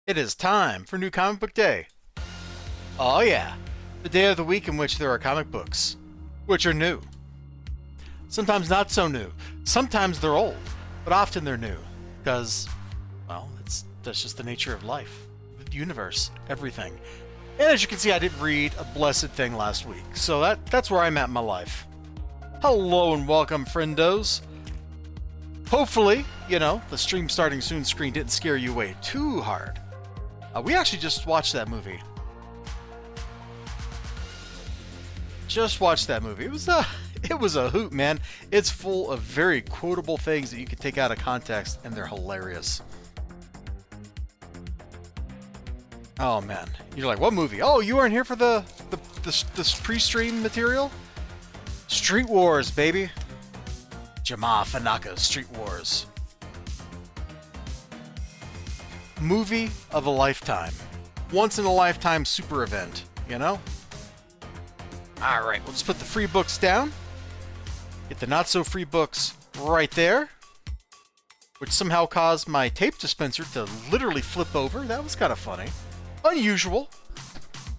It is time for New Comic Book Day. Oh yeah, the day of the week in which there are comic books, which are new. Sometimes not so new. Sometimes they're old, but often they're new. Because, well, that's just the nature of life, the universe, everything. And as you can see, I didn't read a blessed thing last week, so that's where I'm at in my life. Hello and welcome, friendos. Hopefully, the stream starting soon screen didn't scare you away too hard. We actually just watched that movie. Just watched that movie. It was a hoot, man. It's full of very quotable things that you can take out of context, and they're hilarious. Oh man, you're like, what movie? Oh, you weren't here for the pre-stream material? Street Wars, baby. Jamaa Fanaka's Street Wars. Movie of a lifetime. Once in a lifetime super event, Alright, we'll just put the free books down. Get the not so free books right there. Which somehow caused my tape dispenser to literally flip over. That was kind of funny. Unusual,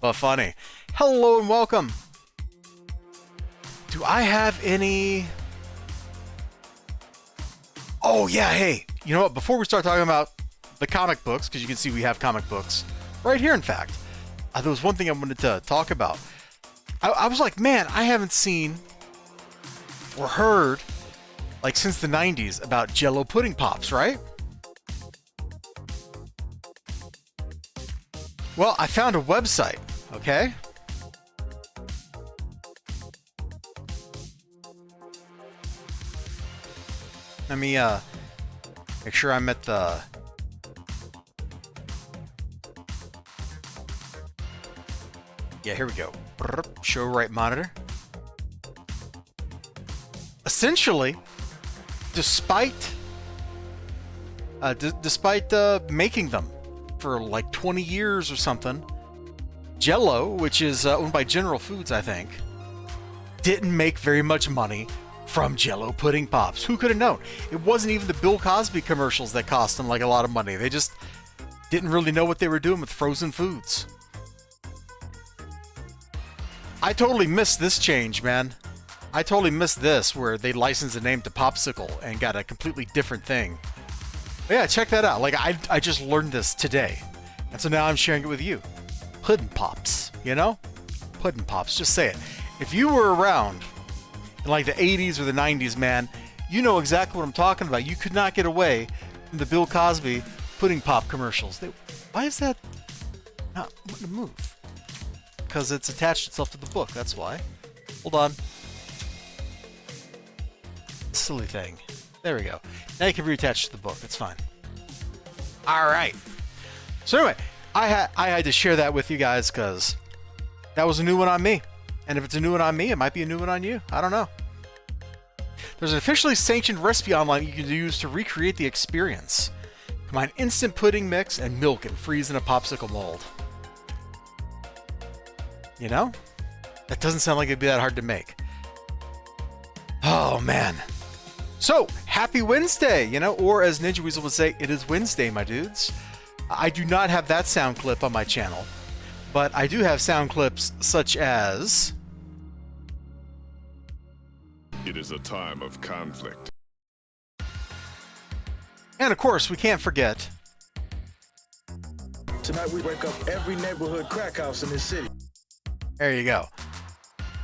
but funny. Hello and welcome. Do I have any... Oh yeah, hey. You know what? Before we start talking about the comic books, because you can see we have comic books right here, in fact. There was one thing I wanted to talk about. I was like, man, I haven't seen or heard, like, since the 90s about Jell-O pudding pops, right? Well, I found a website, okay? Let me, make sure I'm at the... Yeah, here we go. Show right monitor. Essentially, despite making them for like 20 years or something, Jell-O, which is owned by General Foods, I think, didn't make very much money from Jell-O pudding pops. Who could have known? It wasn't even the Bill Cosby commercials that cost them like a lot of money. They just didn't really know what they were doing with frozen foods. I totally missed this change, man. I totally missed this, where they licensed the name to Popsicle and got a completely different thing. But yeah, check that out. Like, I just learned this today. And so now I'm sharing it with you. Pudding pops, Pudding pops, just say it. If you were around in like the 80s or the 90s, man, you know exactly what I'm talking about. You could not get away from the Bill Cosby pudding pop commercials. Why is that not wanting to move? Because it's attached itself to the book, that's why. Hold on. Silly thing. There we go. Now you can reattach to the book, that's fine. Alright. So anyway, I had to share that with you guys because that was a new one on me. And if it's a new one on me, it might be a new one on you. I don't know. There's an officially sanctioned recipe online you can use to recreate the experience. Combine instant pudding mix and milk and freeze in a popsicle mold. That doesn't sound like it'd be that hard to make. Oh, man. So, happy Wednesday, or as Ninja Weasel would say, it is Wednesday, my dudes. I do not have that sound clip on my channel, but I do have sound clips such as... It is a time of conflict. And of course, we can't forget... Tonight we break up every neighborhood crack house in this city. There you go.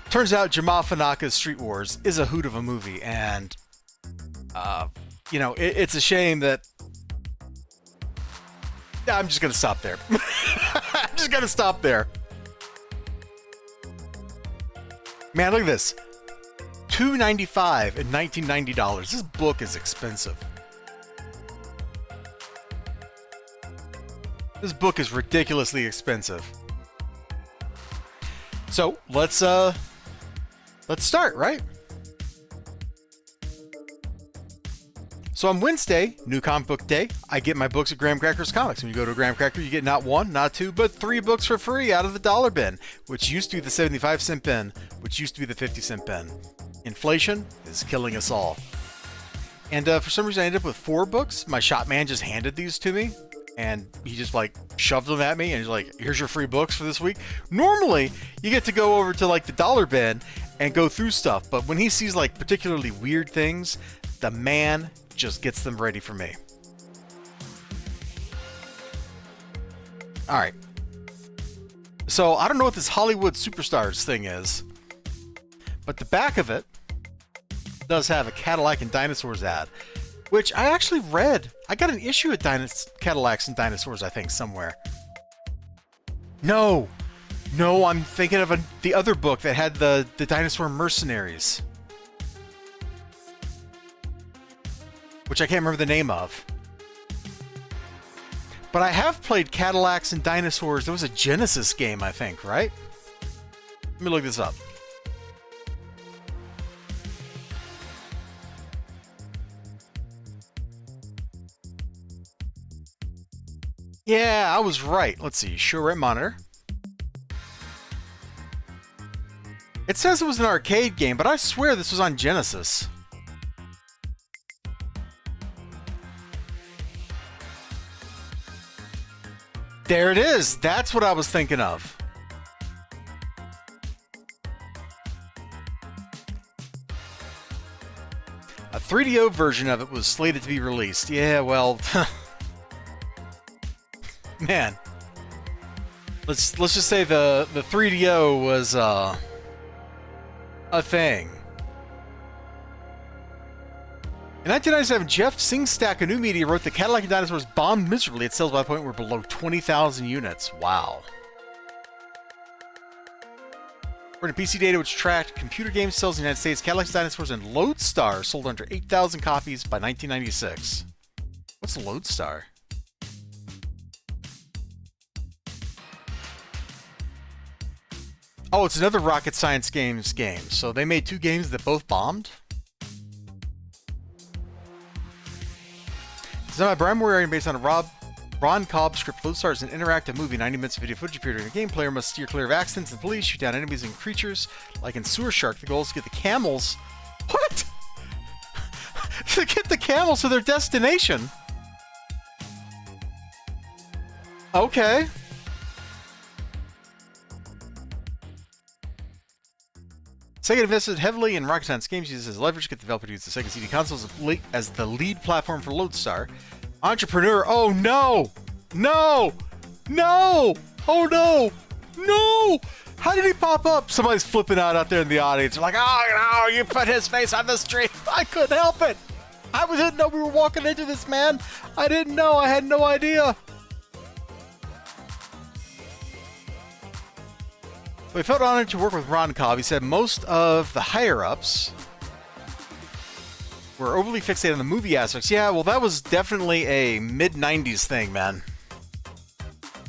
Turns out Jamaa Fanaka's Street Wars is a hoot of a movie, and, it's a shame that... I'm just going to stop there. I'm just going to stop there. Man, look at this. $2.95 and $19.90. This book is expensive. This book is ridiculously expensive. So let's start, right? So on Wednesday, New Comic Book Day, I get my books at Graham Cracker's Comics. When you go to Graham Cracker, you get not one, not two, but 3 books for free out of the dollar bin, which used to be the 75-cent bin, which used to be the 50-cent bin. Inflation is killing us all. And for some reason, I ended up with 4 books. My shop man just handed these to me, and he just like shoved them at me and he's like, here's your free books for this week. Normally you get to go over to like the dollar bin and go through stuff, but when he sees like particularly weird things, the man just gets them ready for me. All right, so I don't know what this Hollywood Superstars thing is, but the back of it does have a Cadillac and Dinosaurs ad, which I actually read. I got an issue of Cadillacs and Dinosaurs, I think, somewhere. No, I'm thinking of the other book that had the Dinosaur Mercenaries, which I can't remember the name of. But I have played Cadillacs and Dinosaurs. There was a Genesis game, I think, right? Let me look this up. Yeah, I was right. Let's see. Show right monitor. It says it was an arcade game, but I swear this was on Genesis. There it is. That's what I was thinking of. A 3DO version of it was slated to be released. Yeah, well, man. Let's just say the 3DO was a thing. In 1997, Jeff Singstack of New Media wrote that Cadillac and Dinosaurs bombed miserably. Its sales by the point were below 20,000 units. Wow. According to PC data, which tracked computer game sales in the United States, Cadillac and Dinosaurs and Lodestar sold under 8,000 copies by 1996. What's Lodestar? Oh, it's another Rocket Science Games game. So they made two games that both bombed? Designed by Brian Moriarty based on a Ron Cobb script, Lodestar is an interactive movie, 90 minutes of video footage appeared in the game. Player must steer clear of accidents and police, shoot down enemies and creatures like in Sewer Shark. The goal is to get the camels... What? To get the camels to their destination. Okay. Sega invested heavily in Rocket Science Games, uses as leverage to get the developer to use the Sega CD consoles as the lead platform for Lodestar. Entrepreneur, oh no! No! No! Oh no! No! How did he pop up? Somebody's flipping out there in the audience. They're like, oh no, you put his face on the stream. I couldn't help it. I didn't know we were walking into this, man. I didn't know. I had no idea. We felt honored to work with Ron Cobb. He said most of the higher-ups were overly fixated on the movie aspects. Yeah, well, that was definitely a mid-90s thing, man.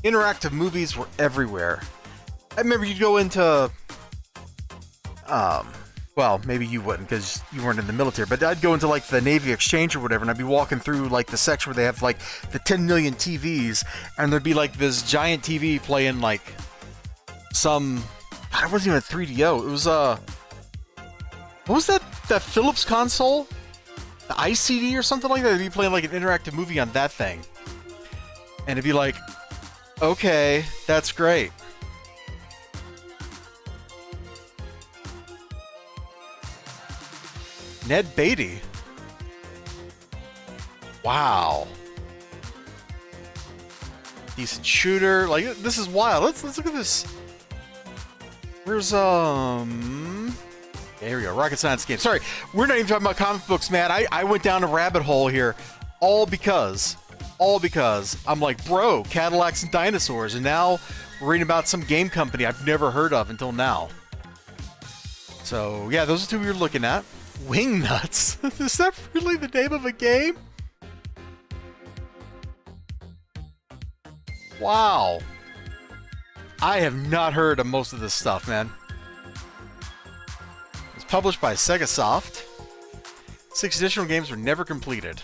Interactive movies were everywhere. I remember you'd go into... well, maybe you wouldn't because you weren't in the military, but I'd go into, like, the Navy Exchange or whatever, and I'd be walking through, like, the section where they have, like, the 10 million TVs, and there'd be, like, this giant TV playing, like... some... God, it wasn't even a 3DO. It was, what was that Philips console? The ICD or something like that? They'd be playing, like, an interactive movie on that thing. And it'd be like, okay, that's great. Ned Beatty. Wow. Decent shooter. Like, this is wild. Let's look at this. Where's, there we go, Rocket Science game. Sorry, we're not even talking about comic books, man. I went down a rabbit hole here, all because I'm like, bro, Cadillacs and Dinosaurs, and now we're reading about some game company I've never heard of until now. So, yeah, those are two we were looking at. Wingnuts? Is that really the name of a game? Wow. I have not heard of most of this stuff, man. It's published by Sega Soft. 6 additional games were never completed.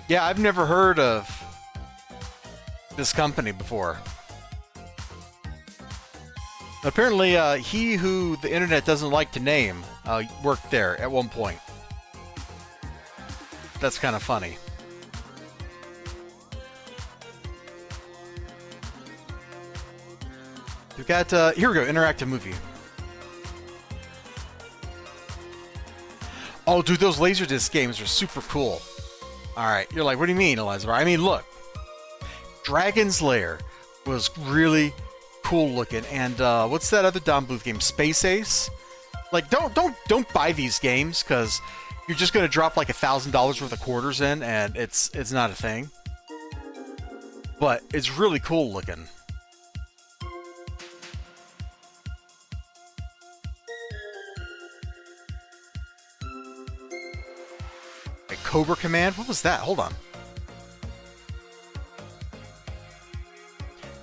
Yeah, I've never heard of this company before. Apparently, he who the internet doesn't like to name worked there at one point. That's kind of funny. We've got, here we go, interactive movie. Oh, dude, those Laserdisc games are super cool. Alright, you're like, what do you mean, Elizibar? I mean, look. Dragon's Lair was really cool looking, and what's that other Don Bluth game? Space Ace? Like, don't buy these games, because you're just gonna drop like $1,000 worth of quarters in, and it's not a thing. But it's really cool looking. Cobra Command? What was that? Hold on.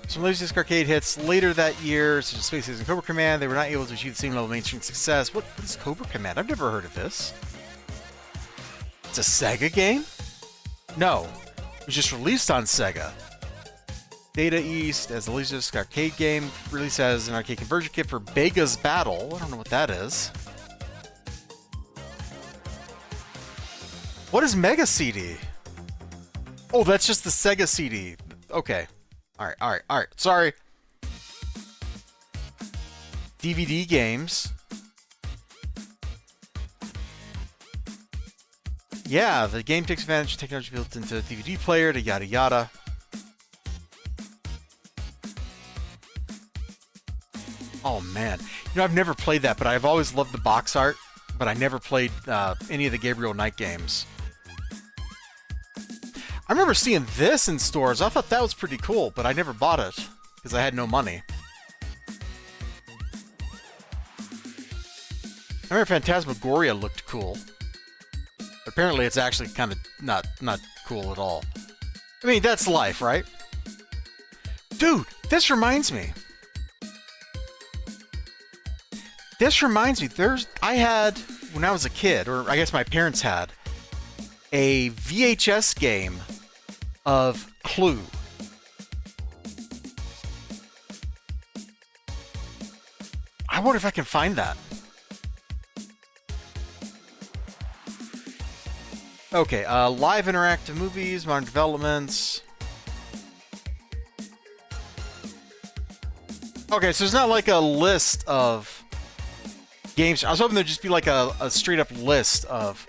Some Laserdisc arcade hits later that year, such as Space Ace and Cobra Command, they were not able to achieve the same level of mainstream success. What is Cobra Command? I've never heard of this. It's a Sega game? No. It was just released on Sega. Data East as a Laserdisc arcade game, released as an arcade conversion kit for Bega's Battle. I don't know what that is. What is Mega CD? Oh, that's just the Sega CD. Okay. Alright. Sorry. DVD games. Yeah, the game takes advantage of technology built into a DVD player to yada yada. Oh man. You know, I've never played that, but I've always loved the box art, but I never played any of the Gabriel Knight games. I remember seeing this in stores. I thought that was pretty cool, but I never bought it because I had no money. I remember Phantasmagoria looked cool. Apparently, it's actually kind of not cool at all. I mean, that's life, right? Dude, this reminds me. I had, when I was a kid, or I guess my parents had, a VHS game of Clue. I wonder if I can find that. Okay, live interactive movies, modern developments. Okay, so there's not like a list of games. I was hoping there'd just be like a straight up list of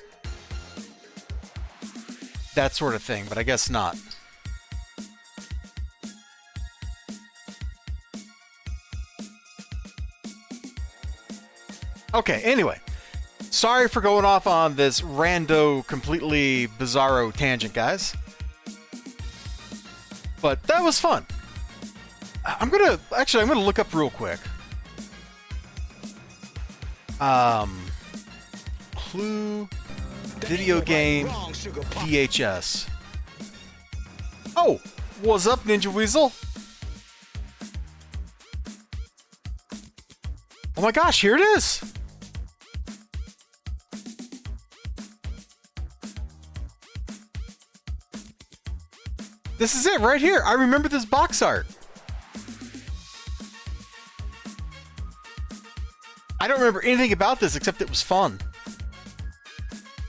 that sort of thing, but I guess not. Okay, anyway. Sorry for going off on this rando, completely bizarro tangent, guys. But that was fun. I'm gonna look up real quick. Clue video game VHS. Oh, what's up, Ninja Weasel? Oh my gosh, here it is. This is it right here. I remember this box art. I don't remember anything about this except it was fun.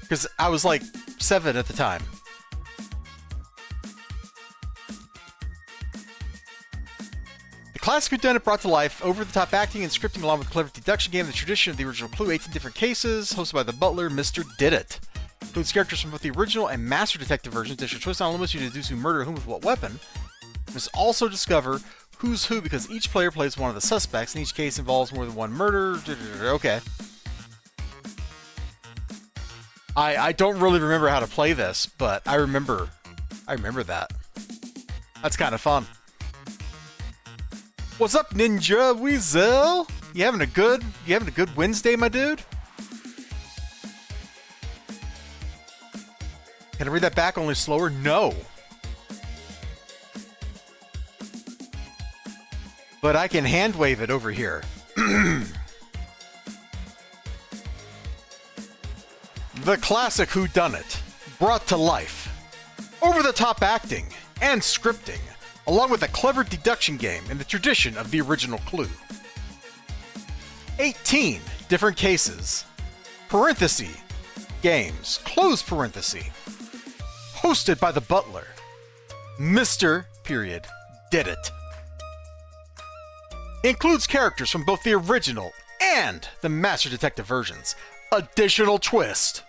Because I was like 7 at the time. The classic whodunit brought to life over-the-top acting and scripting along with a clever deduction game, the tradition of the original Clue, 18 different cases, hosted by the butler, Mr. Didit. Includes characters from both the original and Master Detective versions. Additional twist on limits you to deduce who murdered whom with what weapon. You must also discover who's who because each player plays one of the suspects, and each case involves more than one murder. Okay. I don't really remember how to play this, but I remember that. That's kind of fun. What's up, Ninja Weasel? You having a good Wednesday, my dude? Can I read that back only slower? No. But I can hand wave it over here. The classic whodunit, brought to life. Over-the-top acting and scripting, along with a clever deduction game in the tradition of the original Clue. 18 different cases. Parenthesis. Games. Close parenthesis. Hosted by the Butler. Mr. Period. Did it. Includes characters from both the original and the Master Detective versions. Additional twist.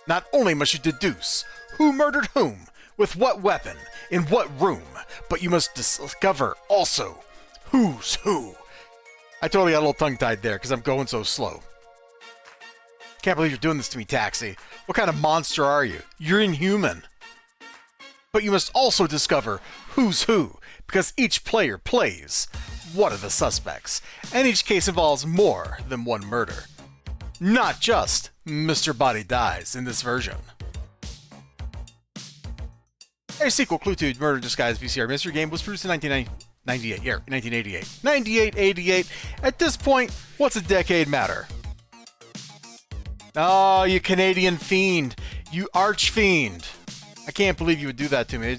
Not only must you deduce who murdered whom, with what weapon, in what room, but you must discover also who's who. I totally got a little tongue-tied there because I'm going so slow. Can't believe you're doing this to me, Taxi. What kind of monster are you? You're inhuman. But you must also discover who's who, because each player plays one of the suspects, and each case involves more than one murder. Not just Mr. Body Dies in this version. A sequel, Clue to Murder in Disguise VCR mystery game, was produced in 1998. Yeah, 1988. 1988. At this point, what's a decade matter? Oh, you Canadian fiend. You arch fiend. I can't believe you would do that to me.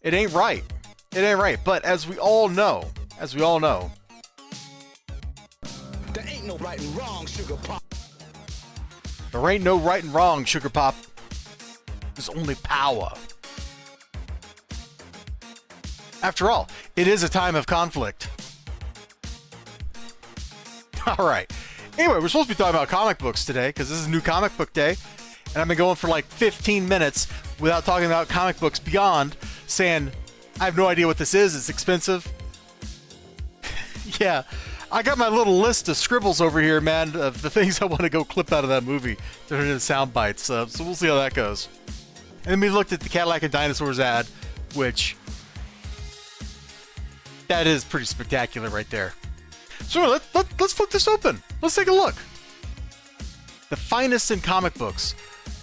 It ain't right. It ain't right. But as we all know, There ain't no right and wrong, sugar pop. there ain't no right and wrong, Sugar Pop. There's only power. After all, it is a time of conflict. Alright. Anyway, we're supposed to be talking about comic books today, because this is a new comic book day, and I've been going for like 15 minutes without talking about comic books beyond saying, I have no idea what this is, it's expensive. Yeah, I got my little list of scribbles over here, man, of the things I want to go clip out of that movie to turn into sound bites, so we'll see how that goes. And then we looked at the Cadillac and Dinosaurs ad, which... that is pretty spectacular right there. So let's flip this open. Let's take a look. The finest in comic books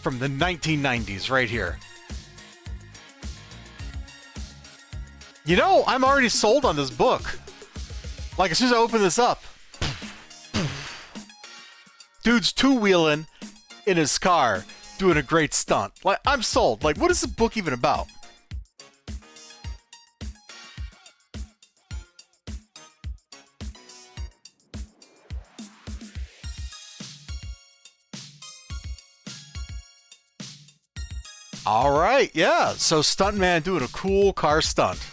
from the 1990s right here. You know, I'm already sold on this book. Like, as soon as I open this up, dude's two-wheeling in his car doing a great stunt. Like, I'm sold. Like, what is this book even about? All right, yeah. So stuntman doing a cool car stunt.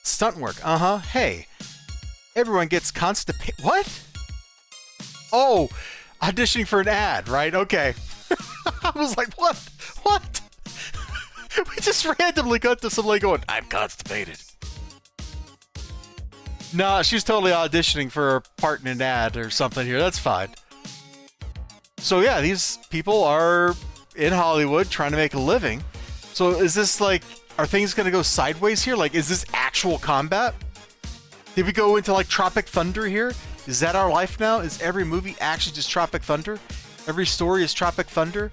Stunt work, Hey, everyone gets constipated. What? Oh, auditioning for an ad, right? Okay. I was like, what? What? We just randomly cut to some lady going, I'm constipated. Nah, she's totally auditioning for a part in an ad or something here. That's fine. So yeah, these people are in Hollywood trying to make a living. So is this like, are things going to go sideways here? Like, is this actual combat? Did we go into like Tropic Thunder here? Is that our life now? Is every movie actually just Tropic Thunder? Every story is Tropic Thunder?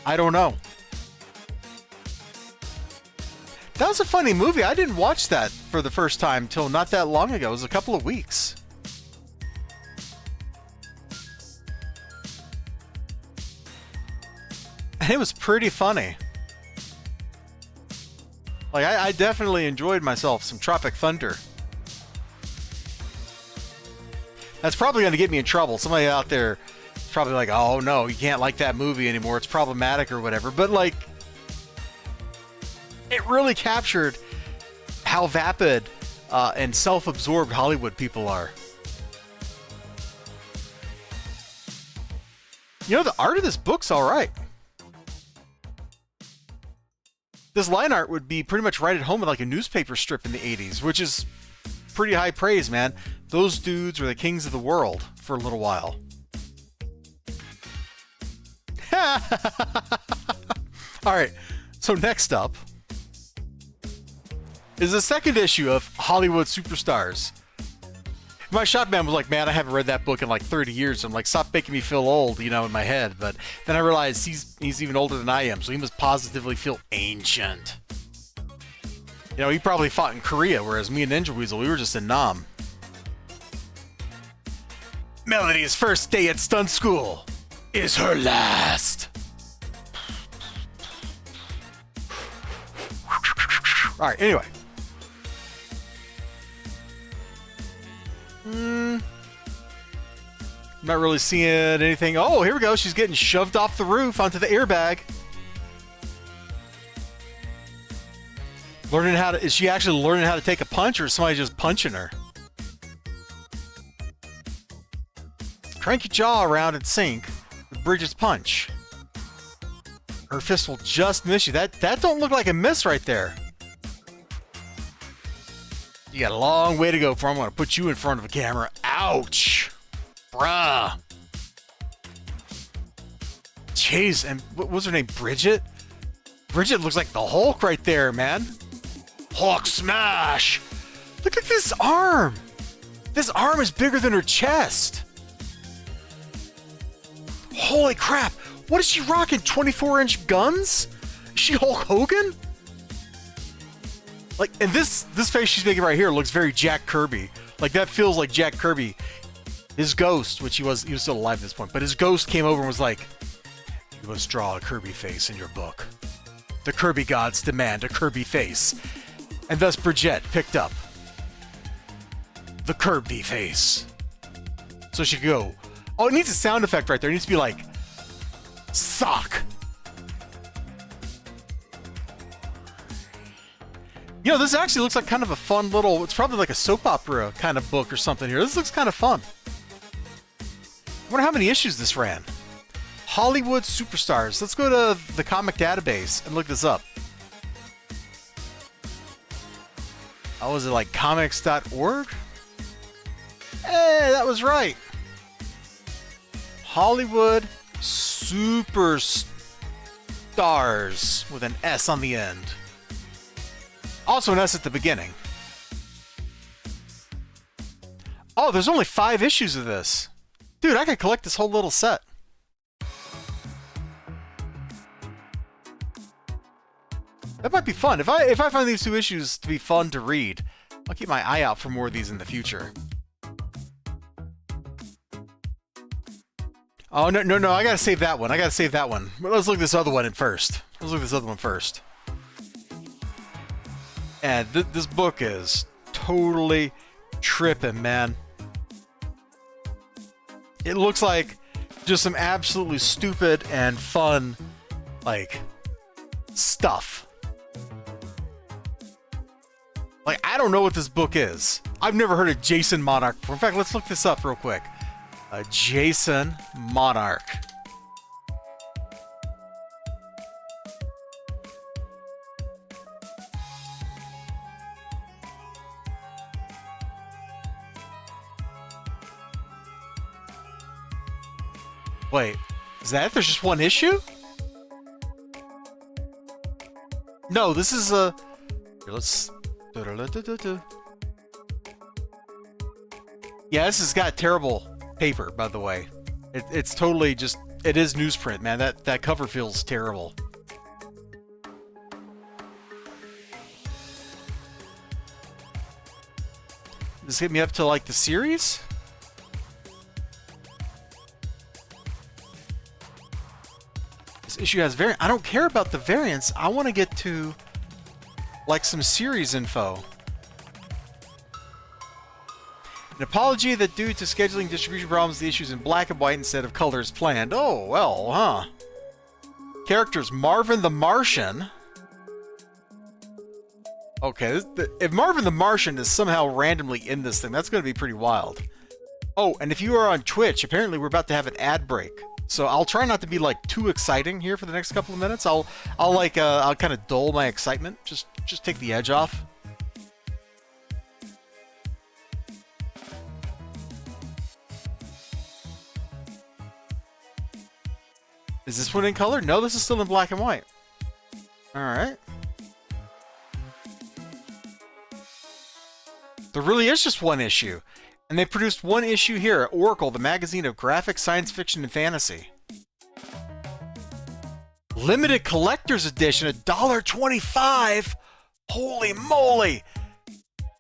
I don't know. That was a funny movie. I didn't watch that for the first time till not that long ago. It was a couple of weeks. And it was pretty funny. Like, I definitely enjoyed myself some Tropic Thunder. That's probably going to get me in trouble. Somebody out there is probably like, oh no, you can't like that movie anymore. It's problematic or whatever. But like, it really captured how vapid and self-absorbed Hollywood people are. You know, the art of this book's alright. This line art would be pretty much right at home with like a newspaper strip in the 80s, which is pretty high praise, man. Those dudes were the kings of the world for a little while. Alright, so next up is the second issue of Hollywood Superstars. My shop man was like, man, I haven't read that book in like 30 years. I'm like, stop making me feel old, you know, in my head. But then I realized he's even older than I am, so he must positively feel ancient. You know, he probably fought in Korea, whereas me and Ninja Weasel, we were just in Nam. Melody's first day at stunt school is her last. Alright, anyway. I'm not really seeing anything. Oh, here we go. She's getting shoved off the roof onto the airbag. Learning how to... Is she actually learning how to take a punch, or is somebody just punching her? Crank your jaw around and sink with Bridget's punch. Her fist will just miss you. That don't look like a miss right there. You got a long way to go before I'm going to put you in front of a camera. Ouch! Bruh! Jeez, and what was her name? Bridget? Bridget looks like the Hulk right there, man. Hulk smash! Look at this arm! This arm is bigger than her chest. Holy crap! What is she rocking? 24-inch guns? Is she Hulk Hogan? Like, and this face she's making right here looks very Jack Kirby. Like, that feels like Jack Kirby. His ghost, which he was still alive at this point, but his ghost came over and was like, "You must draw a Kirby face in your book. The Kirby gods demand a Kirby face." And thus Bridget picked up the Kirby face. So she could go, oh, it needs a sound effect right there. It needs to be like, sock. You know, this actually looks like kind of a fun little, it's probably like a soap opera kind of book or something here. This looks kind of fun. I wonder how many issues this ran. Hollywood Superstars. Let's go to the comic database and look this up. Oh, was it like comics.org? Hey, that was right. Hollywood Superstars with an S on the end. Also an S at the beginning. Oh, there's only 5 issues of this. Dude, I could collect this whole little set. That might be fun. If I find these 2 issues to be fun to read, I'll keep my eye out for more of these in the future. Oh, no, I gotta save that one. But let's look at this other one in first. And this book is totally tripping, man. It looks like just some absolutely stupid and fun, like, stuff. Like, I don't know what this book is. I've never heard of Jason Monarch. In fact, let's look this up real quick. Jason Monarch. Wait, is that it? There's just 1 issue? No, this is a... Here, let's... Yeah, this has got terrible paper, by the way. It's totally just... It is newsprint, man. That cover feels terrible. Does this get me up to, like, the series? This issue has variant. I don't care about the variants. I want to get to, like, some series info. An apology that due to scheduling distribution problems, the issue's in black and white instead of color as planned. Oh, well, huh. Characters, Marvin the Martian. Okay, if Marvin the Martian is somehow randomly in this thing, that's going to be pretty wild. Oh, and if you are on Twitch, apparently we're about to have an ad break. So I'll try not to be, like, too exciting here for the next couple of minutes. I'll kind of dull my excitement. Just take the edge off. Is this one in color? No, this is still in black and white. Alright. There really is just 1 issue. And they produced 1 issue here at Oracle, the magazine of graphic science fiction and fantasy. Limited collector's edition, $1.25. Holy moly!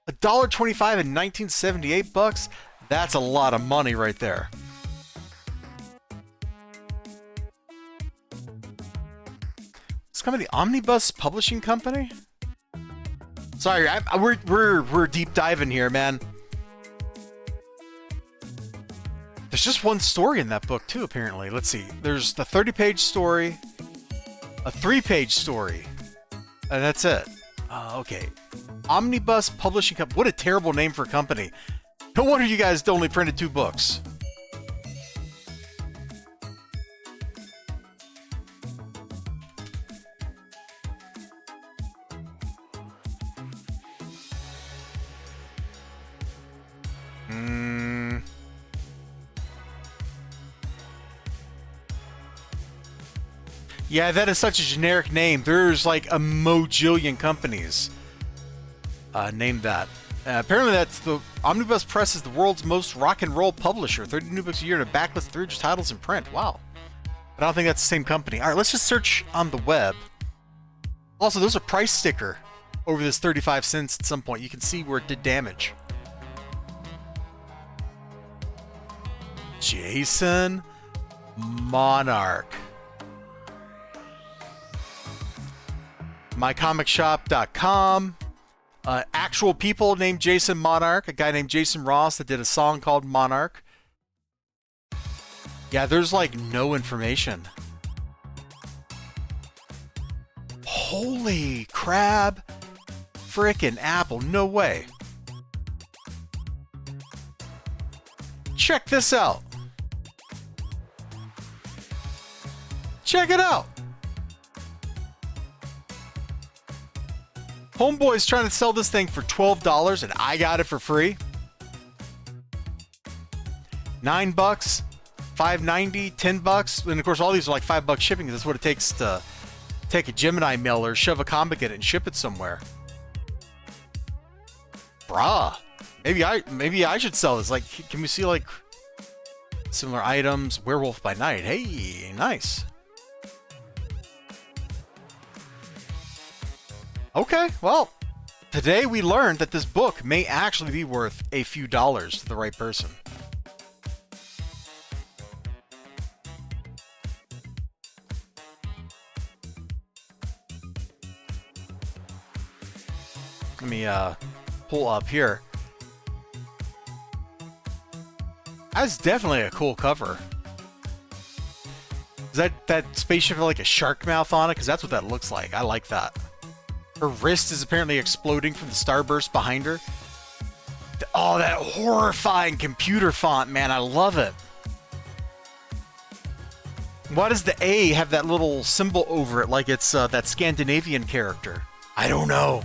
$1.25 in 1978 bucks? That's a lot of money right there. It's kind of the Omnibus Publishing Company? Sorry, we're deep diving here, man. There's just one story in that book, too, apparently. Let's see. There's the 30-page story, a 3-page story, and that's it. Okay. Omnibus Publishing Company. What a terrible name for a company. No wonder you guys only printed 2 books. Yeah, that is such a generic name. There's like a mojillion companies named that. Apparently that's the Omnibus Press is the world's most rock and roll publisher. 30 new books a year and a backlist of 300 titles in print. Wow. But I don't think that's the same company. All right, let's just search on the web. Also, there's a price sticker over this 35 cents at some point. You can see where it did damage. Jason Monarch. MyComicShop.com. Actual people named Jason Monarch. A guy named Jason Ross that did a song called Monarch. Yeah, there's like no information. Holy crab. Frickin' apple. No way. Check this out. Check it out. Homeboy's trying to sell this thing for $12 and I got it for free. $9, $5.90, $10, and of course all these are like $5 shipping because that's what it takes to take a Gemini mailer, shove a comic in it, and ship it somewhere. Bruh, maybe I should sell this. Like, can we see like similar items? Werewolf by Night. Hey, nice. Okay, well, today we learned that this book may actually be worth a few dollars to the right person. Let me pull up here. That's definitely a cool cover. Is that spaceship have like a shark mouth on it? Because that's what that looks like. I like that. Her wrist is apparently exploding from the starburst behind her. Oh, that horrifying computer font, man. I love it. Why does the A have that little symbol over it like it's that Scandinavian character? I don't know.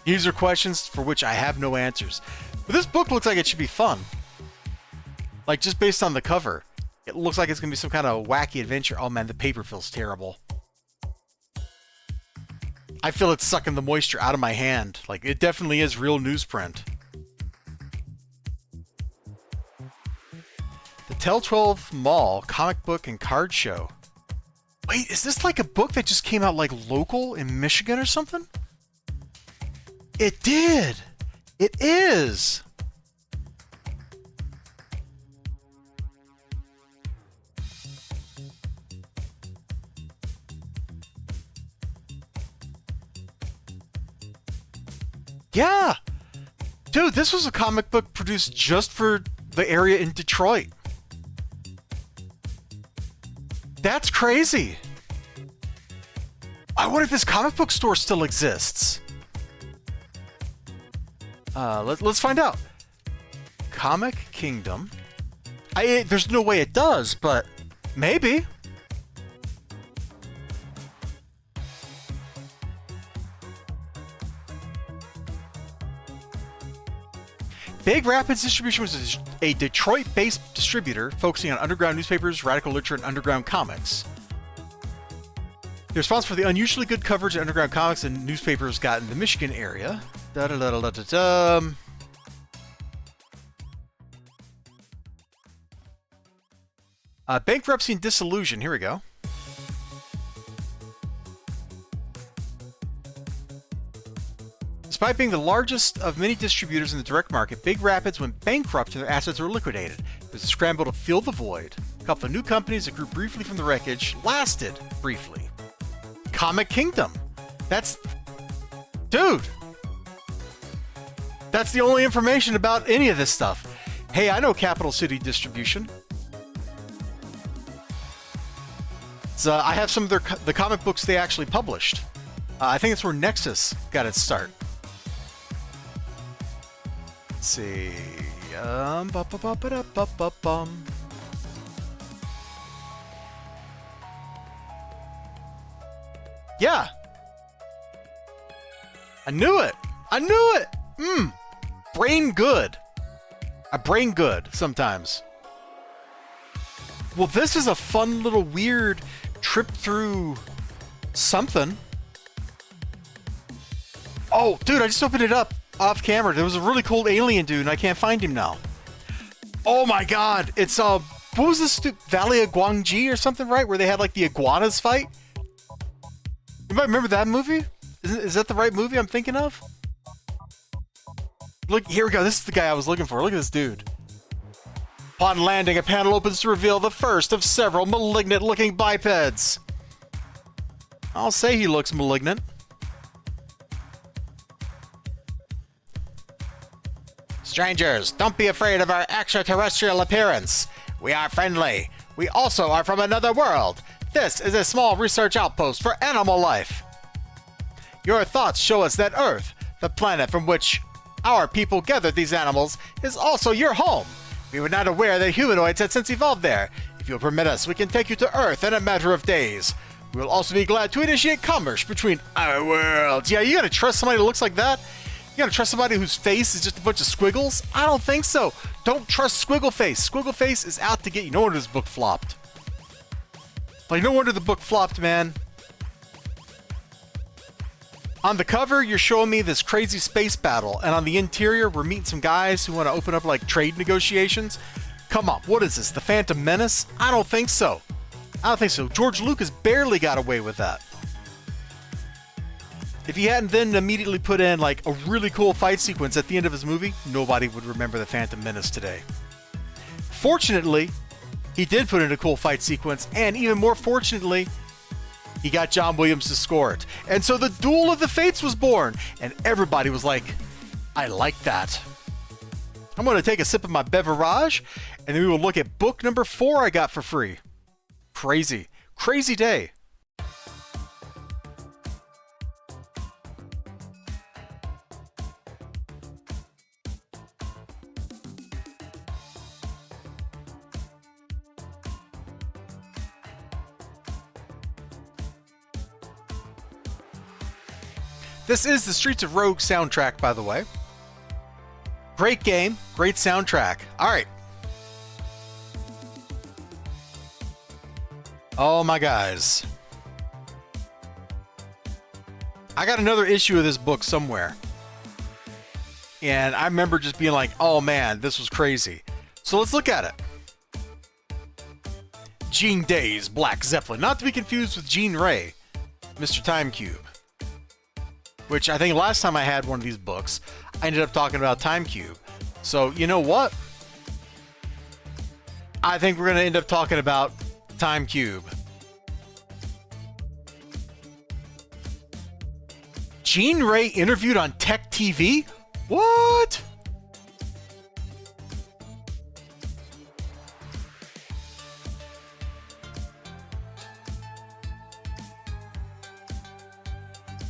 These are questions for which I have no answers. But this book looks like it should be fun. Like, just based on the cover. It looks like it's going to be some kind of wacky adventure. Oh, man, the paper feels terrible. I feel it sucking the moisture out of my hand. Like, it definitely is real newsprint. The Tell 12 Mall Comic Book and Card Show. Wait, is this like a book that just came out like local in Michigan or something? It did! It is! Yeah! Dude, this was a comic book produced just for the area in Detroit. That's crazy! I wonder if this comic book store still exists. Let's find out. Comic Kingdom. There's no way it does, but maybe. Big Rapids Distribution was a Detroit-based distributor focusing on underground newspapers, radical literature, and underground comics. They're responsible for the unusually good coverage of underground comics and newspapers got in the Michigan area. Bankruptcy and disillusion. Here we go. Despite being the largest of many distributors in the direct market, Big Rapids went bankrupt and their assets were liquidated. It was a scramble to fill the void. A couple of new companies that grew briefly from the wreckage lasted briefly. Comic Kingdom. That's... Dude! That's the only information about any of this stuff. Hey, I know Capital City Distribution. So, I have some of the comic books they actually published. I think it's where Nexus got its start. Let's see. Yeah. I knew it. I knew it. Brain good. I brain good sometimes. Well, this is a fun little weird trip through something. Oh, dude, I just opened it up off camera. There was a really cool alien dude, and I can't find him now. Oh my god, it's what was this Valley of Guangji or something, right? Where they had like the iguanas fight? Anybody remember that movie? Is that the right movie I'm thinking of? Look, here we go. This is the guy I was looking for. Look at this dude. Upon landing, a panel opens to reveal the first of several malignant-looking bipeds. I'll say he looks malignant. Strangers, don't be afraid of our extraterrestrial appearance. We are friendly. We also are from another world. This is a small research outpost for animal life. Your thoughts show us that Earth, the planet from which our people gathered these animals, is also your home. We were not aware that humanoids had since evolved there. If you'll permit us, we can take you to Earth in a matter of days. We will also be glad to initiate commerce between our worlds. Yeah, you gotta trust somebody that looks like that? You gotta trust somebody whose face is just a bunch of squiggles? I don't think so. Don't trust Squiggle Face. Squiggle Face is out to get you. No wonder this book flopped. Like, no wonder the book flopped, man. On the cover, you're showing me this crazy space battle, and on the interior, we're meeting some guys who want to open up, like, trade negotiations. Come on, what is this, the Phantom Menace? I don't think so. I don't think so. George Lucas barely got away with that. If he hadn't then immediately put in, like, a really cool fight sequence at the end of his movie, nobody would remember the Phantom Menace today. Fortunately, he did put in a cool fight sequence, and even more fortunately, he got John Williams to score it. And so the Duel of the Fates was born, and everybody was like, I like that. I'm going to take a sip of my beverage, and then we will look at book number 4 I got for free. Crazy. Crazy day. This is the Streets of Rogue soundtrack, by the way. Great game, great soundtrack. All right. Oh my guys. I got another issue of this book somewhere. And I remember just being like, oh man, this was crazy. So let's look at it. Jean Day's Black Zeppelin. Not to be confused with Jean Ray, Mr. Time Cube. Which I think last time I had one of these books, I ended up talking about Time Cube. So, you know what? I think we're going to end up talking about Time Cube. Jean Ray interviewed on Tech TV? What?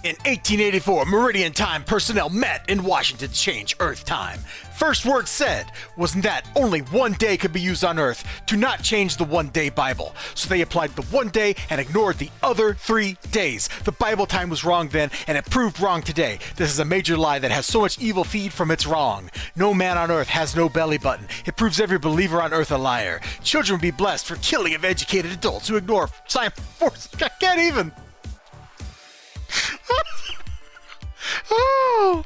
In 1884, Meridian Time personnel met in Washington to change Earth time. First word said was that only one day could be used on Earth to not change the one-day Bible. So they applied the one day and ignored the other 3 days. The Bible time was wrong then, and it proved wrong today. This is a major lie that has so much evil feed from its wrong. No man on Earth has no belly button. It proves every believer on Earth a liar. Children will be blessed for killing of educated adults who ignore science force. I can't even. Oh.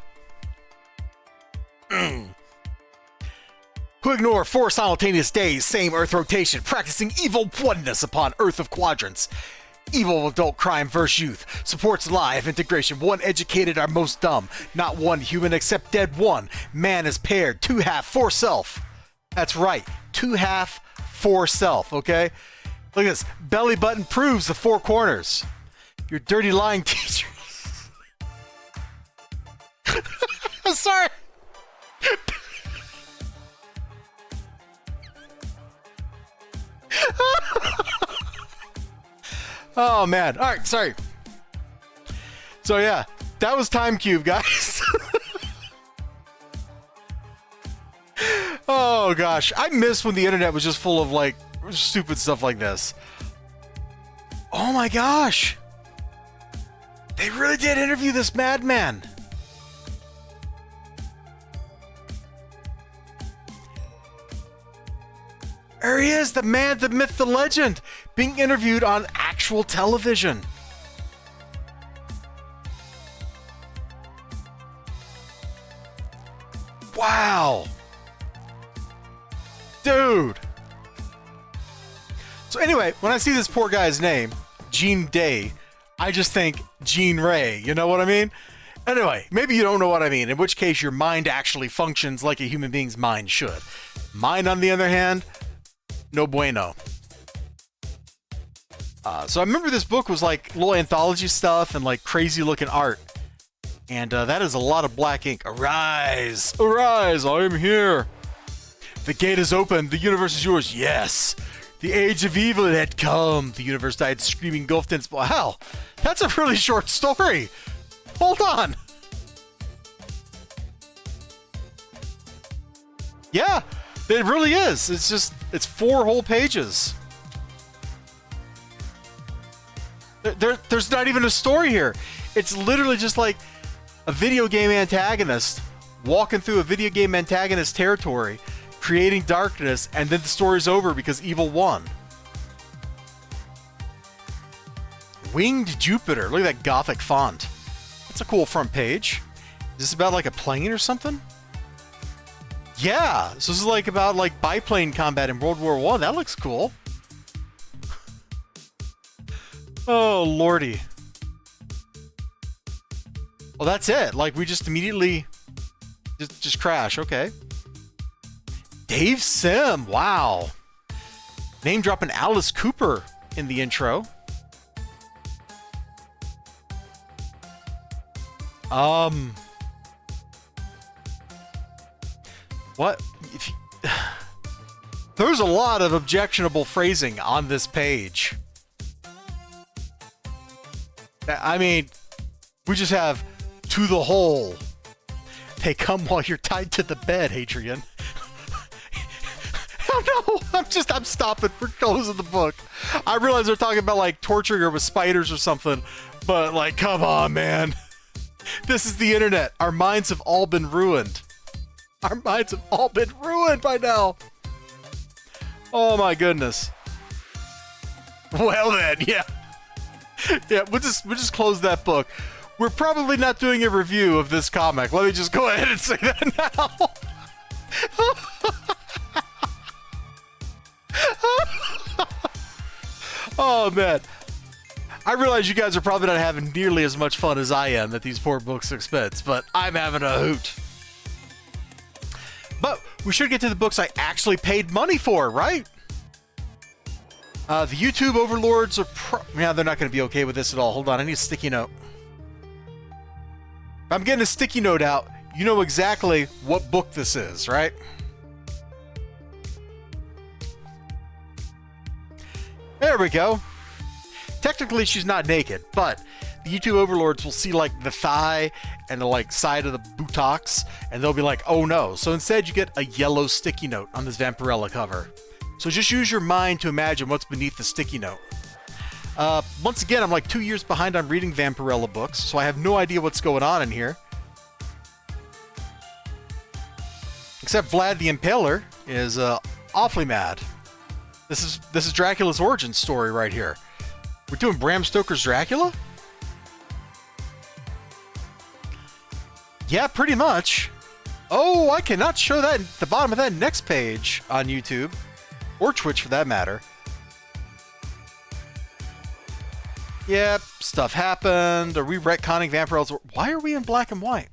Who ignore 4 simultaneous days, same Earth rotation, practicing evil oneness upon Earth of quadrants. Evil adult crime versus youth. Supports lie of integration. One educated are most dumb. Not one human except dead one. Man is paired. 2 half, 4 self. That's right. 2 half, 4 self, okay? Look at this. Belly button proves the 4 corners. Your dirty lying teacher. Sorry. Oh man. All right, sorry. So yeah, that was Time Cube, guys. Oh gosh, I miss when the internet was just full of like stupid stuff like this. Oh my gosh. They really did interview this madman. There he is, the man, the myth, the legend, being interviewed on actual television. Wow. Dude. So anyway, when I see this poor guy's name, Gene Day, I just think Gene Ray, you know what I mean? Anyway, maybe you don't know what I mean, in which case your mind actually functions like a human being's mind should. Mine, on the other hand, no bueno. So I remember this book was like little anthology stuff and like crazy looking art. And that is a lot of black ink. Arise! Arise! I am here! The gate is open. The universe is yours. Yes! The age of evil had come. The universe died screaming, engulfed in its... Wow! That's a really short story! Hold on! Yeah! It really is. It's just... It's 4 whole pages. There's not even a story here. It's literally just like a video game antagonist walking through a video game antagonist territory, creating darkness, and then the story's over because evil won. Winged Jupiter. Look at that gothic font. That's a cool front page. Is this about like a plane or something? Yeah, so this is like about like biplane combat in World War I. That looks cool. Oh, lordy. Well, that's it. Like, we just immediately just crash. Okay. Dave Sim. Wow. Name dropping Alice Cooper in the intro. What? There's a lot of objectionable phrasing on this page. I mean, we just have to the hole. They come while you're tied to the bed, Hadrian. Oh no, I'm stopping. We're closing the book. I realize they're talking about like torturing her with spiders or something, but like, come on, man. This is the internet. Our minds have all been ruined. Our minds have all been ruined by now. Oh my goodness. Well then, yeah. Yeah, we'll just close that book. We're probably not doing a review of this comic. Let me just go ahead and say that now. Oh man. I realize you guys are probably not having nearly as much fun as I am at these poor books' expense, but I'm having a hoot. But we should get to the books I actually paid money for, right? The YouTube overlords are yeah, they're not going to be okay with this at all. Hold on, I need a sticky note. If I'm getting a sticky note out, you know exactly what book this is, right? There we go. Technically, she's not naked, but the YouTube overlords will see like the thigh and the like side of the buttocks, and they'll be like, oh no. So instead, you get a yellow sticky note on this Vampirella cover. So just use your mind to imagine what's beneath the sticky note. Once again, I'm like 2 years behind on reading Vampirella books, so I have no idea what's going on in here. Except Vlad the Impaler is awfully mad. This is Dracula's origin story right here. We're doing Bram Stoker's Dracula? Yeah, pretty much. Oh, I cannot show that at the bottom of that next page on YouTube. Or Twitch, for that matter. Yep, stuff happened. Are we retconning Vampirellas? Why are we in black and white?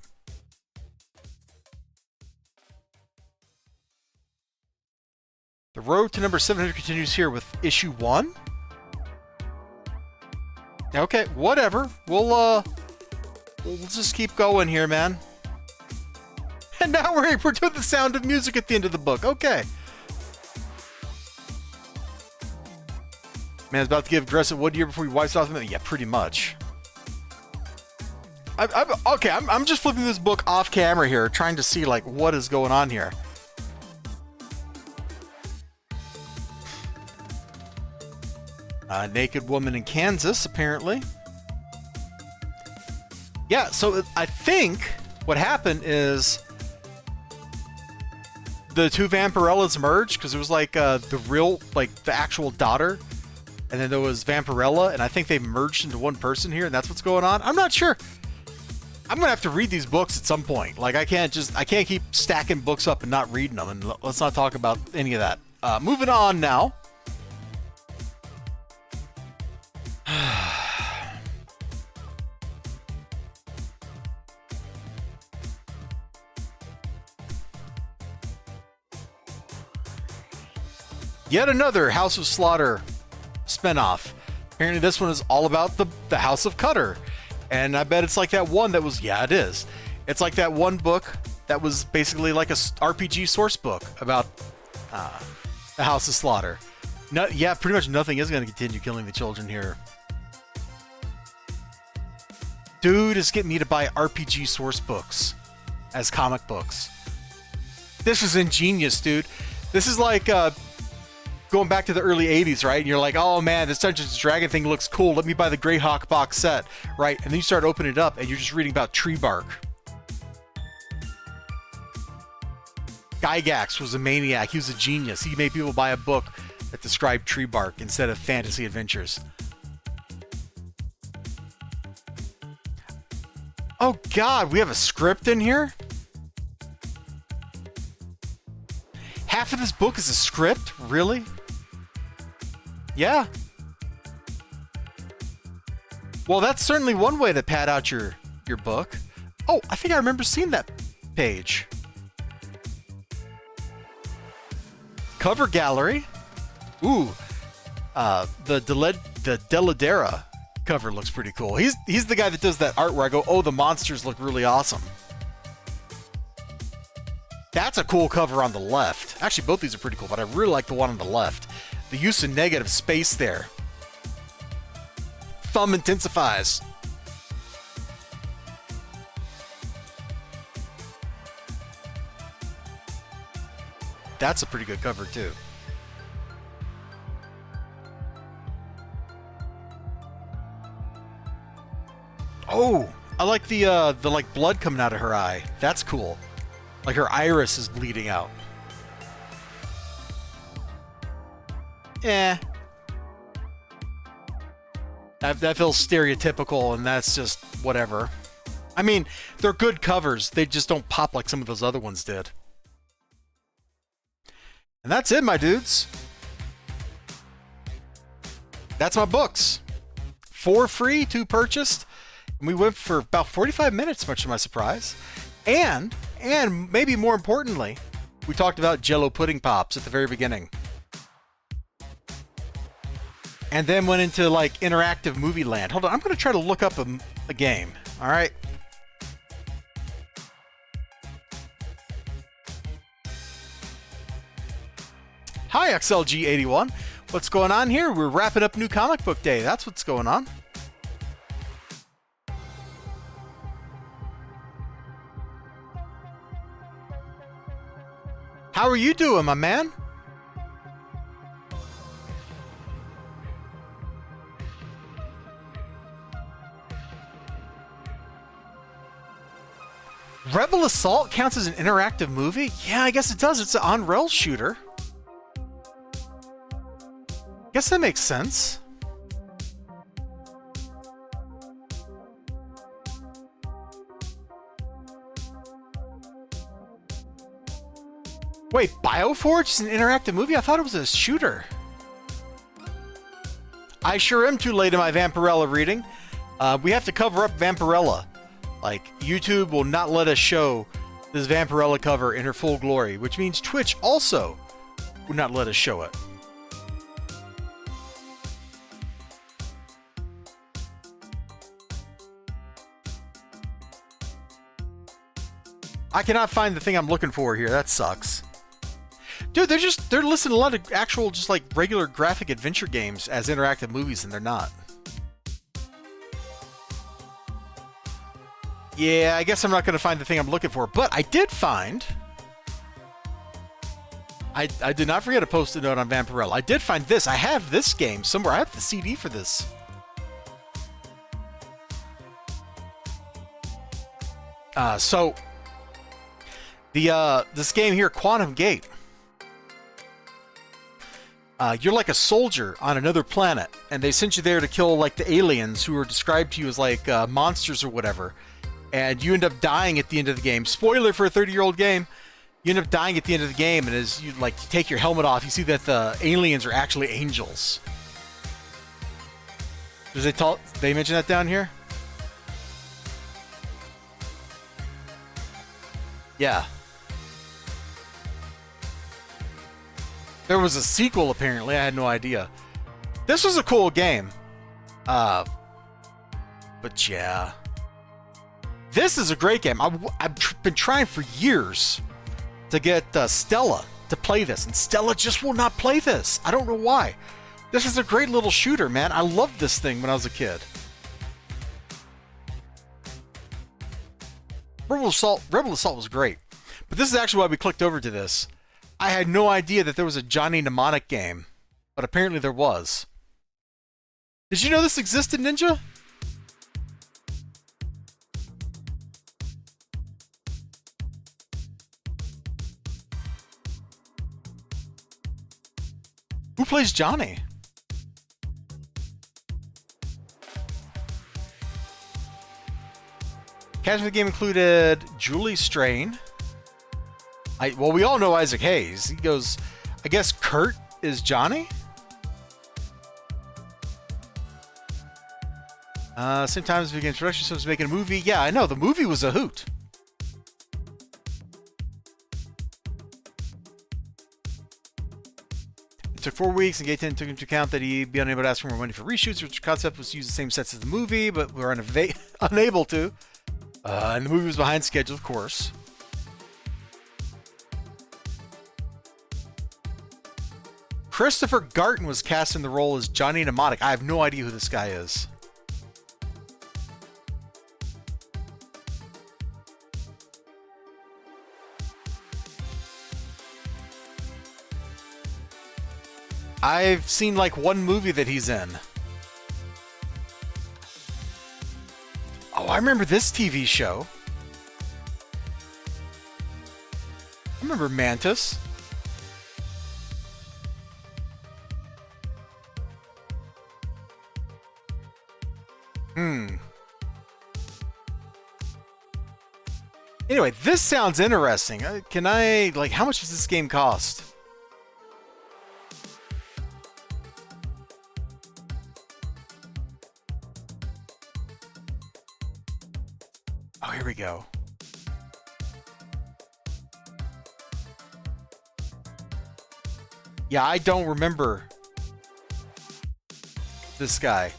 The road to number 700 continues here with issue 1. Okay, whatever. We'll just keep going here, man. And now we're doing the Sound of Music at the end of the book. Okay. Man's about to give aggressive wood year before he wipes off the... Yeah, pretty much. I'm just flipping this book off camera here, trying to see, like, what is going on here. A naked woman in Kansas, apparently. Yeah, so I think what happened is the two Vampirellas merged, because it was like the real, like the actual daughter, and then there was Vampirella, and I think they merged into one person here, and that's what's going on. I'm not sure. I'm gonna have to read these books at some point. Like I can't keep stacking books up and not reading them, and let's not talk about any of that. Moving on now. Yet another House of Slaughter spinoff. Apparently this one is all about the House of Cutter. And I bet it's like that one that was... Yeah, it is. It's like that one book that was basically like a RPG source book about the House of Slaughter. No, yeah, pretty much nothing is going to continue killing the children here. Dude is getting me to buy RPG source books as comic books. This is ingenious, dude. This is like... going back to the early 80s, right? And you're like, oh man, this Dungeons & Dragons thing looks cool. Let me buy the Greyhawk box set, right? And then you start opening it up and you're just reading about tree bark. Gygax was a maniac. He was a genius. He made people buy a book that described tree bark instead of fantasy adventures. Oh God, we have a script in here? Half of this book is a script? Really? Yeah. Well, that's certainly one way to pad out your book. Oh, I think I remember seeing that page. Cover gallery. Ooh. The Deladera cover looks pretty cool. He's the guy that does that art where I go, oh, the monsters look really awesome. That's a cool cover on the left. Actually, both these are pretty cool, but I really like the one on the left. The use of negative space there. Thumb intensifies. That's a pretty good cover, too. Oh, I like the like blood coming out of her eye. That's cool. Like her iris is bleeding out. Eh. That feels stereotypical, and that's just whatever. I mean, they're good covers. They just don't pop like some of those other ones did. And that's it, my dudes. That's my books. 4 free, 2 purchased. And we went for about 45 minutes, much to my surprise. And maybe more importantly, we talked about Jell-O pudding pops at the very beginning. And then went into like interactive movie land. Hold on, I'm going to try to look up a game. All right. Hi, XLG81. What's going on here? We're wrapping up New Comic Book Day. That's what's going on. How are you doing, my man? Rebel Assault counts as an interactive movie? Yeah, I guess it does. It's an on-rail shooter. Guess that makes sense. Wait, Bioforge is an interactive movie? I thought it was a shooter. I sure am too late in my Vampirella reading. We have to cover up Vampirella. Like, YouTube will not let us show this Vampirella cover in her full glory, which means Twitch also would not let us show it. I cannot find the thing I'm looking for here. That sucks. Dude, they're listing a lot of actual just like regular graphic adventure games as interactive movies, and they're not. Yeah, I guess I'm not going to find the thing I'm looking for, but I did find... I did not forget to post a note on Vampirella. I did find this. I have this game somewhere. I have the CD for this. So... this game here, Quantum Gate. You're like a soldier on another planet, and they sent you there to kill like the aliens who are described to you as like monsters or whatever. And you end up dying at the end of the game. Spoiler for a 30-year-old game. You end up dying at the end of the game, and as you like take your helmet off, you see that the aliens are actually angels. Does they mention that down here? Yeah. There was a sequel, apparently. I had no idea. This was a cool game. But yeah. This is a great game. I've been trying for years to get Stella to play this, and Stella just will not play this. I don't know why. This is a great little shooter, man. I loved this thing when I was a kid. Rebel Assault was great. But this is actually why we clicked over to this. I had no idea that there was a Johnny Mnemonic game, but apparently there was. Did you know this existed, Ninja? Who plays Johnny? Cast of the game included Julie Strain. Well, we all know Isaac Hayes. He goes, I guess Kurt is Johnny? Same time as the game's production, so it's making a movie. Yeah, I know. The movie was a hoot. It took 4 weeks, and Gaten took into account that he'd be unable to ask for more money for reshoots, which concept was to use the same sets as the movie, but we were unable to. And the movie was behind schedule, of course. Christopher Garton was cast in the role as Johnny Mnemonic. I have no idea who this guy is. I've seen like one movie that he's in. Oh, I remember this TV show. I remember Mantis. Anyway, this sounds interesting. Can I, like, how much does this game cost? Oh, here we go. Yeah, I don't remember this guy.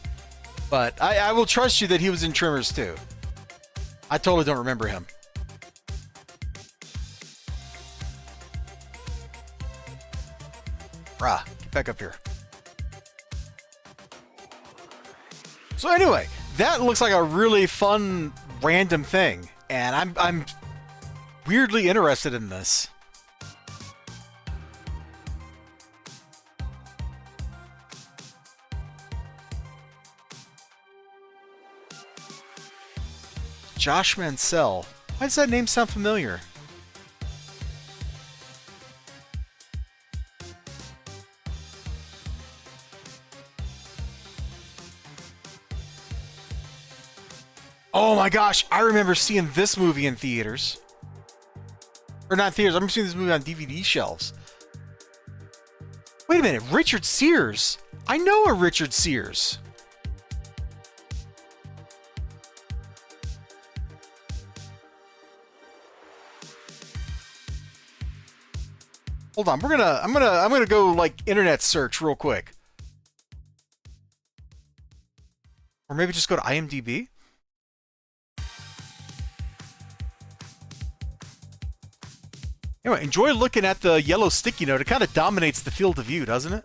But I will trust you that he was in Tremors too. I totally don't remember him. Rah, get back up here. So anyway, that looks like a really fun random thing, and I'm weirdly interested in this. Josh Mansell. Why does that name sound familiar? Oh my gosh, I remember seeing this movie in theaters. Or not theaters, I remember seeing this movie on DVD shelves. Wait a minute, Richard Sears. I know a Richard Sears. Hold on, I'm gonna go like internet search real quick. Or maybe just go to IMDb. Anyway, enjoy looking at the yellow sticky note. It kind of dominates the field of view, doesn't it?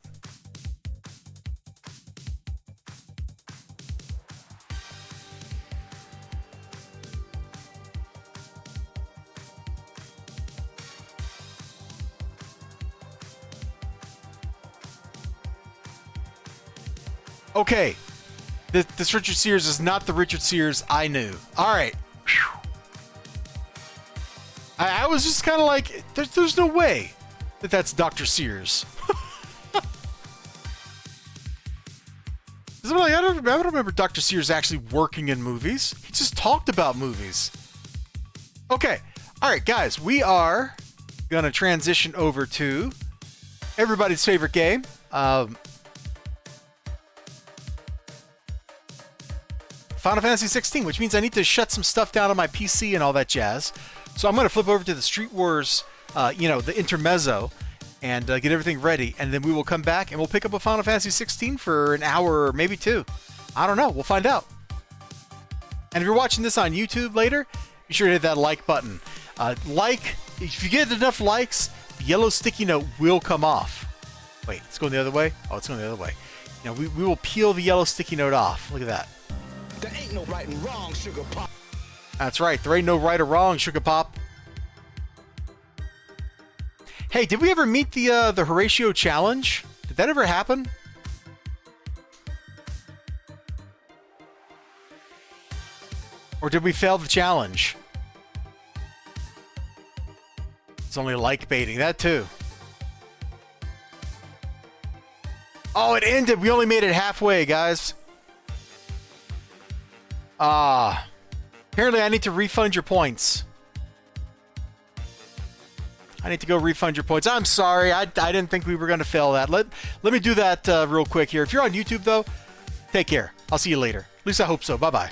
Okay, this Richard Sears is not the Richard Sears I knew. All right. I was just kind of like, there's no way that that's Dr. Sears. Like, I don't remember Dr. Sears actually working in movies. He just talked about movies. Okay. All right, guys, we are going to transition over to everybody's favorite game. Final Fantasy 16, which means I need to shut some stuff down on my PC and all that jazz. So I'm going to flip over to the Street Wars, the intermezzo, and get everything ready. And then we will come back and we'll pick up a Final Fantasy 16 for an hour or maybe two. I don't know. We'll find out. And if you're watching this on YouTube later, be sure to hit that like button. If you get enough likes, the yellow sticky note will come off. Wait, it's going the other way? Oh, it's going the other way. Now we will peel the yellow sticky note off. Look at that. There ain't no right and wrong, Sugar Pop. That's right. There ain't no right or wrong, Sugar Pop. Hey, did we ever meet the Horatio Challenge? Did that ever happen? Or did we fail the challenge? It's only like baiting. That too. Oh, it ended. We only made it halfway, guys. Apparently I need to refund your points. I need to go refund your points. I'm sorry. I didn't think we were going to fail that. Let me do that real quick here. If you're on YouTube, though, take care. I'll see you later. At least I hope so. Bye-bye.